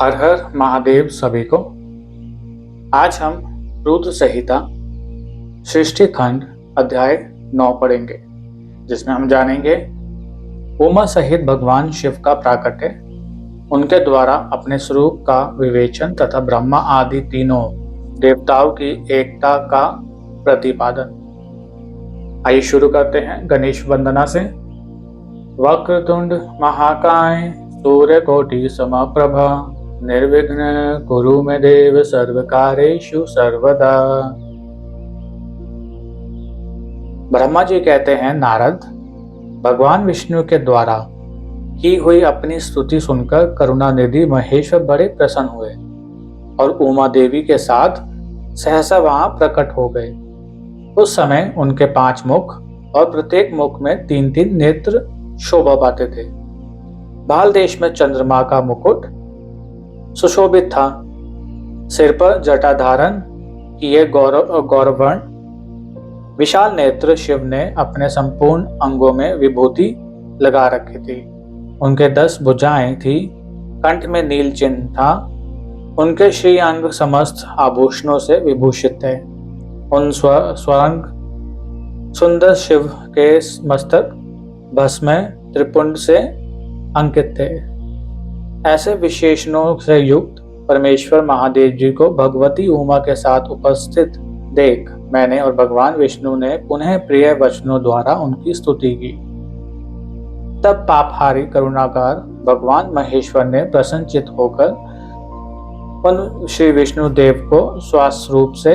हर हर महादेव सभी को। आज हम रुद्र संहिता सृष्टि खंड अध्याय 9 पढ़ेंगे, जिसमें हम जानेंगे उमा सहित भगवान शिव का प्राकट्य, उनके द्वारा अपने स्वरूप का विवेचन तथा ब्रह्मा आदि तीनों देवताओं की एकता का प्रतिपादन। आइए शुरू करते हैं गणेश वंदना से। वक्रतुंड महाकाय सूर्यकोटि समप्रभा निर्विघ्न कुरु मे देव सर्वकार्येषु सर्वदा। ब्रह्मा जी कहते हैं, नारद, भगवान विष्णु के द्वारा की हुई अपनी स्तुति सुनकर करुणानिधि महेश्वर बड़े प्रसन्न हुए और उमा देवी के साथ सहसा वहां प्रकट हो गए। उस समय उनके 5 मुख और प्रत्येक मुख में 3-3 नेत्र शोभा पाते थे। बाल देश में चंद्रमा का मुकुट सुशोभित था। सिर पर जटा धारण किए गौरवर्ण विशाल नेत्र शिव ने अपने संपूर्ण अंगों में विभूति लगा रखी थी। उनके 10 भुजाएं थी, कंठ में नील चिन्ह था। उनके श्री अंग समस्त आभूषणों से विभूषित थे। उन स्वरंग सुंदर शिव के मस्तक भस्म त्रिपुंड से अंकित थे। ऐसे विशेषणों से युक्त परमेश्वर महादेव जी को भगवती उमा के साथ उपस्थित देख मैंने और भगवान विष्णु ने पुनः प्रिय वचनों द्वारा उनकी स्तुति की। तब पापहारी करुणाकार भगवान महेश्वर ने प्रसन्नचित होकर उन श्री विष्णु देव को स्वास्थ्य रूप से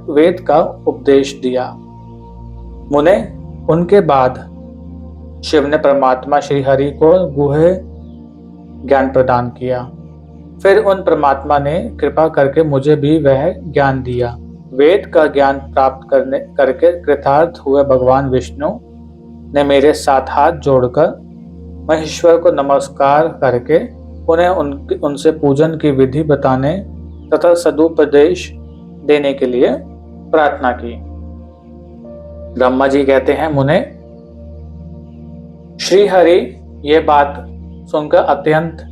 वेद का उपदेश दिया। मुने, उनके बाद शिव ने परमात्मा श्री हरि को गुह्य ज्ञान प्रदान किया। फिर उन परमात्मा ने कृपा करके मुझे भी वह ज्ञान दिया। वेद का ज्ञान प्राप्त करके कृतार्थ हुए भगवान विष्णु ने मेरे साथ हाथ जोड़कर महेश्वर को नमस्कार करके उन्हें उनसे पूजन की विधि बताने तथा सदुपदेश देने के लिए प्रार्थना की। ब्रह्मा जी कहते हैं, मुने, श्री हरि ये बात सुनकर अत्यंत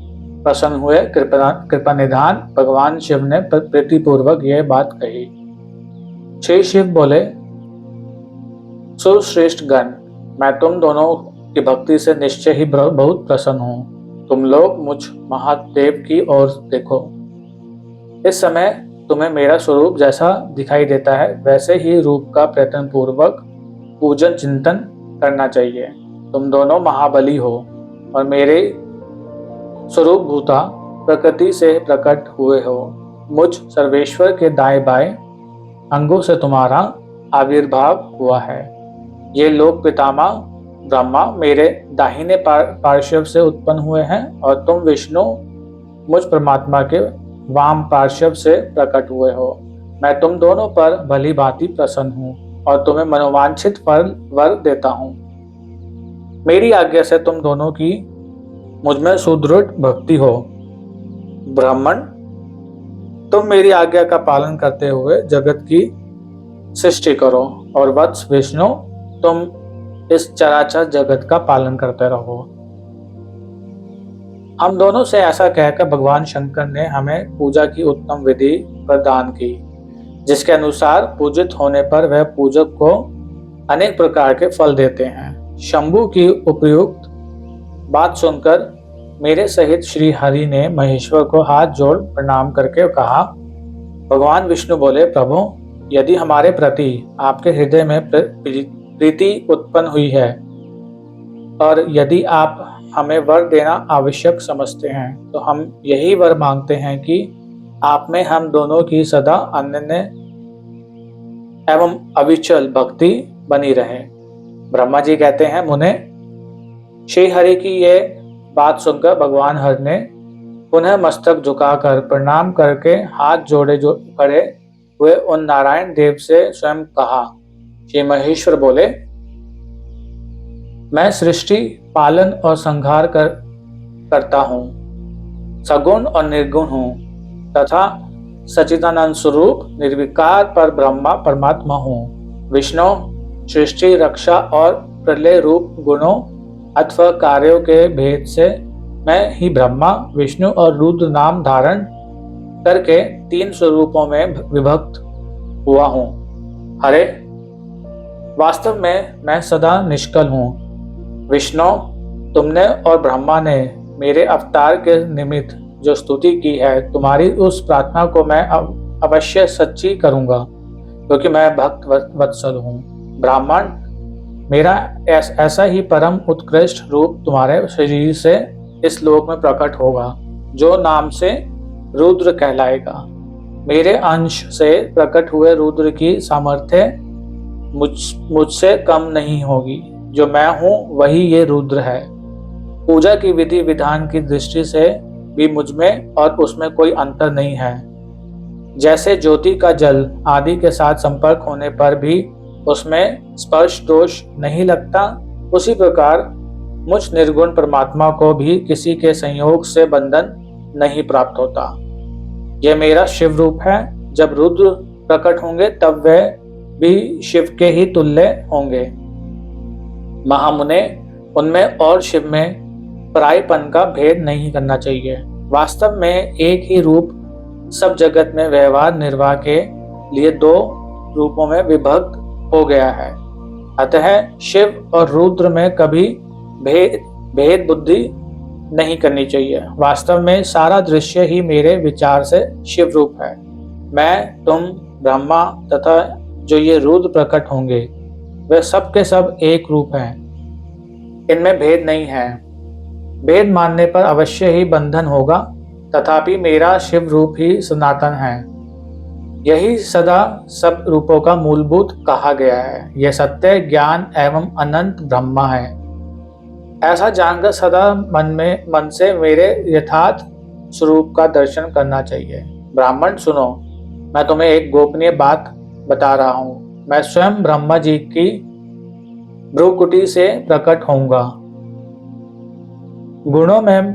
प्रसन्न हुए। कृपा निधान भगवान शिव ने प्रीतिपूर्वक यह बात कही। श्री शिव बोले, सुश्रेष्ठ गण, मैं तुम दोनों की भक्ति से निश्चय ही बहुत प्रसन्न हूँ। तुम लोग मुझ महादेव की ओर देखो। इस समय तुम्हें मेरा स्वरूप जैसा दिखाई देता है वैसे ही रूप का प्रयत्न पूर्वक पूजन चिंतन करना चाहिए। तुम दोनों महाबली हो और मेरे स्वरूप भूता प्रकृति से प्रकट हुए हो। मुझ सर्वेश्वर के दाएं बाएं अंगों से तुम्हारा आविर्भाव हुआ है। ये लोक पितामह ब्रह्मा मेरे दाहिने पार्श्व से उत्पन्न हुए हैं और तुम विष्णु मुझ परमात्मा के वाम पार्श्व से प्रकट हुए हो। मैं तुम दोनों पर भली भांति प्रसन्न हूँ और तुम्हें मनोवांछित फल वर देता हूँ। मेरी आज्ञा से तुम दोनों की मुझमें सुदृढ़ भक्ति हो। ब्राह्मण, तुम मेरी आज्ञा का पालन करते हुए जगत की सृष्टि करो और वत्स विष्णु, तुम इस चराचर जगत का पालन करते रहो। हम दोनों से ऐसा कहकर भगवान शंकर ने हमें पूजा की उत्तम विधि प्रदान की, जिसके अनुसार पूजित होने पर वह पूजक को अनेक प्रकार के फल देते हैं। शंभु की उपयुक्त बात सुनकर मेरे सहित श्री हरि ने महेश्वर को हाथ जोड़ प्रणाम करके कहा। भगवान विष्णु बोले, प्रभु, यदि हमारे प्रति आपके हृदय में प्रीति उत्पन्न हुई है और यदि आप हमें वर देना आवश्यक समझते हैं तो हम यही वर मांगते हैं कि आप में हम दोनों की सदा अनन्य एवं अविचल भक्ति बनी रहे। ब्रह्मा जी कहते हैं, मुने, श्री हरि की ये बात सुनकर भगवान हरि ने पुनः मस्तक झुकाकर प्रणाम करके हाथ जोड़े जो खड़े हुए उन नारायण देव से स्वयं कहा। श्री महेश्वर बोले, मैं सृष्टि पालन और संहार करता हूँ, सगुण और निर्गुण हूँ तथा सच्चिदानंद स्वरूप निर्विकार पर ब्रह्मा परमात्मा हूँ। विष्णु सृष्टि रक्षा और प्रलय रूप गुणों अथवा कार्यों के भेद से मैं ही ब्रह्मा, विष्णु और रुद्र नाम धारण करके 3 स्वरूपों में विभक्त हुआ हूँ। हरे, वास्तव में मैं सदा निष्कल हूँ। विष्णु, तुमने और ब्रह्मा ने मेरे अवतार के निमित्त जो स्तुति की है, तुम्हारी उस प्रार्थना को मैं अवश्य सच्ची करूंगा, क्योंकि मैं भक्त वत्सल हूँ। ब्राह्मण, मेरा ऐसा ही परम उत्कृष्ट रूप तुम्हारे शरीर से इस लोक में प्रकट होगा, जो नाम से रुद्र कहलाएगा। मेरे अंश से प्रकट हुए रुद्र की सामर्थ्य मुझसे कम नहीं होगी। जो मैं हूँ वही ये रुद्र है। पूजा की विधि विधान की दृष्टि से भी मुझमें और उसमें कोई अंतर नहीं है। जैसे ज्योति का जल आदि के साथ संपर्क होने पर भी उसमें स्पर्श दोष नहीं लगता, उसी प्रकार मुझ निर्गुण परमात्मा को भी किसी के संयोग से बंधन नहीं प्राप्त होता। यह मेरा शिव रूप है। जब रुद्र प्रकट होंगे तब वह भी शिव के ही तुल्य होंगे। महामुने, उनमें और शिव में परायपन का भेद नहीं करना चाहिए। वास्तव में एक ही रूप सब जगत में व्यवहार निर्वाह के लिए 2 रूपों में विभक्त हो गया है। अतः शिव और रुद्र में कभी भेद बुद्धि नहीं करनी चाहिए। वास्तव में सारा दृश्य ही मेरे विचार से शिव रूप है। मैं, तुम, ब्रह्मा तथा जो ये रुद्र प्रकट होंगे, वे सब के सब एक रूप हैं। इनमें भेद नहीं है। भेद मानने पर अवश्य ही बंधन होगा, तथापि मेरा शिव रूप ही सनातन है। यही सदा सब रूपों का मूलभूत कहा गया है। यह सत्य, ज्ञान एवं अनंत ब्रह्मा है। ऐसा जानकर सदा मन से मेरे यथार्थ स्वरूप का दर्शन करना चाहिए। ब्राह्मण सुनो, मैं तुम्हें एक गोपनीय बात बता रहा हूँ। मैं स्वयं ब्रह्मा जी की भ्रूकुटी से प्रकट होऊंगा। गुणों में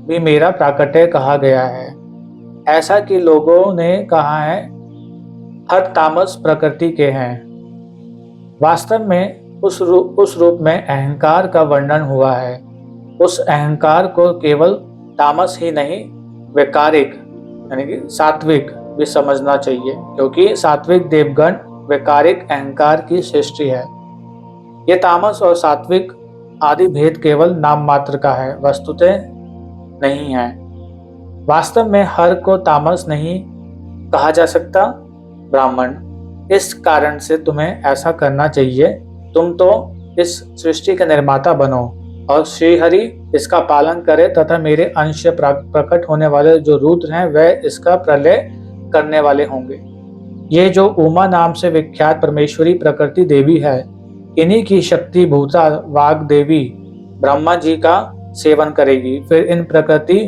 भी मेरा प्राकट्य कहा गया है। ऐसा कि लोगों ने कहा है हर तामस प्रकृति के हैं। वास्तव में उस रूप में अहंकार का वर्णन हुआ है। उस अहंकार को केवल तामस ही नहीं, वैकारिक यानी कि सात्विक भी समझना चाहिए, क्योंकि सात्विक देवगण वैकारिक अहंकार की सृष्टि है। ये तामस और सात्विक आदि भेद केवल नाम मात्र का है, वस्तुतः नहीं है। वास्तव में हर को तामस नहीं कहा जा सकता। ब्राह्मण, इस कारण से तुम्हें ऐसा करना चाहिए। तुम तो इस सृष्टि के निर्माता बनो और श्रीहरि इसका पालन करे, तथा मेरे अंश से प्रकट होने वाले जो रुद्र हैं वह इसका प्रलय करने वाले होंगे। ये जो उमा नाम से विख्यात परमेश्वरी प्रकृति देवी है, इन्हीं की शक्ति भूता वाग देवी ब्रह्मा जी का सेवन करेगी। फिर इन प्रकृति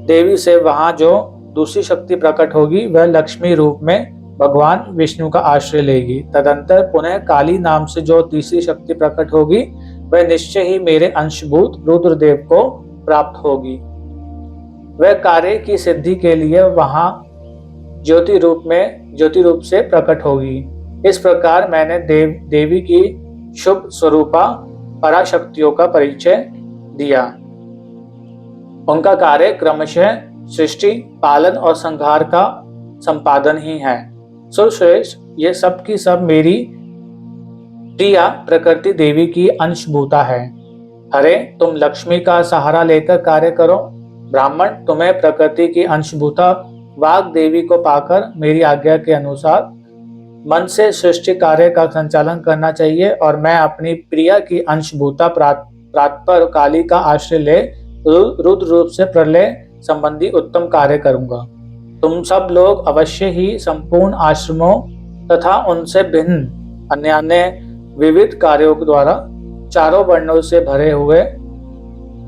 देवी से वहां जो दूसरी शक्ति प्रकट होगी वह लक्ष्मी रूप में भगवान विष्णु का आश्रय लेगी। तदंतर पुनः काली नाम से जो तीसरी शक्ति प्रकट होगी वह निश्चय ही मेरे अंशभूत रुद्रदेव को प्राप्त होगी। वह कार्य की सिद्धि के लिए वहां ज्योति रूप से प्रकट होगी। इस प्रकार मैंने देवी की शुभ स्वरूपा पराशक्तियों का परिचय दिया। उनका कार्य क्रमशः सृष्टि, पालन और संहार का संपादन ही है। सुश्रेष्ठ, ये सब की सब मेरी प्रिया प्रकृति देवी की अंशभूता है। हरे, तुम लक्ष्मी का सहारा लेकर कार्य करो। ब्राह्मण, तुम्हें प्रकृति की अंशभूता वाग देवी को पाकर मेरी आज्ञा के अनुसार मन से सृष्टि कार्य का संचालन करना चाहिए, और मैं अपनी प्रिया की अंशभूता प्रातपर काली का आश्रय ले रुद्र रूप से प्रलय संबंधी उत्तम कार्य करूंगा। तुम सब लोग अवश्य ही संपूर्ण आश्रमों तथा उनसे भिन्न अन्य विविध कार्यों द्वारा चारों वर्णों से भरे हुए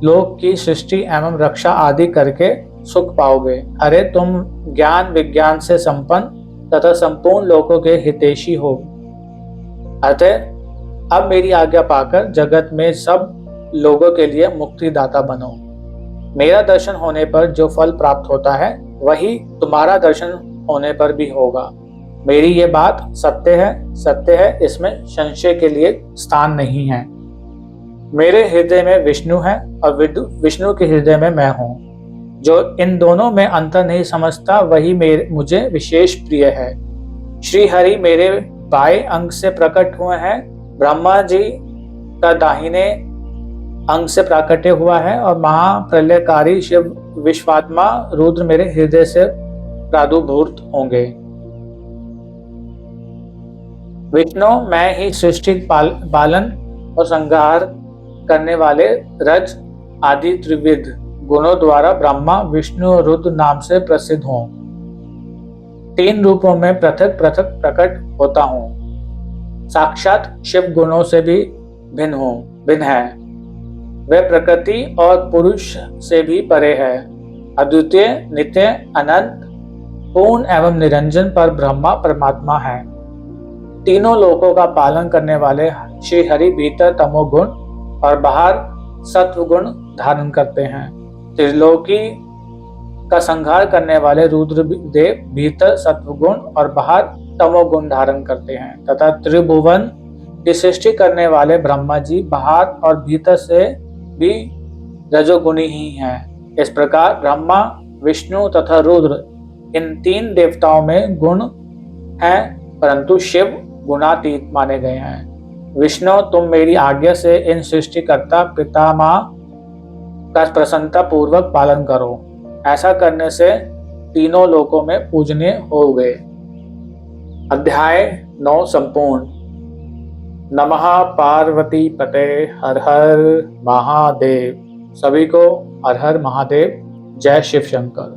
लोक की सृष्टि एवं रक्षा आदि करके सुख पाओगे। अरे, तुम ज्ञान विज्ञान से संपन्न तथा संपूर्ण लोकों के हितैषी हो। अतः अब मेरी आज्ञा पाकर जगत में सब लोगों के लिए मुक्तिदाता बनो। मेरा दर्शन होने पर जो फल प्राप्त होता है वही तुम्हारा दर्शन होने पर भी होगा। मेरी ये बात सत्य है, इसमें संशय के लिए स्थान नहीं है। मेरे हृदय में विष्णु है और विष्णु के हृदय में मैं हूँ। जो इन दोनों में अंतर नहीं समझता वही मुझे विशेष प्रिय है। श्री हरि मेरे बाएं अंग से प्रकट हुए हैं, ब्रह्मा जी का दाहिने अंग से प्राकट्य हुआ है और महाप्रलयकारी शिव विश्वात्मा रुद्र मेरे हृदय से प्रादुर्भूत होंगे। विष्णु मैं ही सृष्टि पालन और संहार करने वाले रज आदि त्रिविध गुणों द्वारा ब्रह्मा विष्णु और रुद्र नाम से प्रसिद्ध हूँ। 3 रूपों में पृथक पृथक प्रकट होता हूँ। साक्षात शिव गुणों से भी भिन्न है। वह प्रकृति और पुरुष से भी परे है। अद्वितीय, नित्य, अनंत, पूर्ण एवं निरंजन पर ब्रह्मा परमात्मा है। तीनों लोकों का पालन करने वाले श्री हरि भीतर तमोगुण और बाहर सत्व गुण धारण करते हैं। त्रिलोकी का संहार करने वाले रुद्र देव भीतर सत्वगुण और बाहर तमोगुण धारण करते हैं तथा त्रिभुवन की सृष्टि करने वाले ब्रह्मा जी बाहर और भीतर से भी रजोगुणी ही हैं। इस प्रकार ब्रह्मा, विष्णु तथा रुद्र इन 3 देवताओं में गुण हैं, परंतु शिव गुणातीत माने गए हैं। विष्णु तुम मेरी आज्ञा से इन सृष्टिकर्ता पितामह का प्रसन्नता पूर्वक पालन करो। ऐसा करने से तीनों लोकों में पूजनीय हो गए। अध्याय 9 संपूर्ण। नमः पार्वती पते हर हर महादेव। सभी को हर हर महादेव। जय शिव शंकर।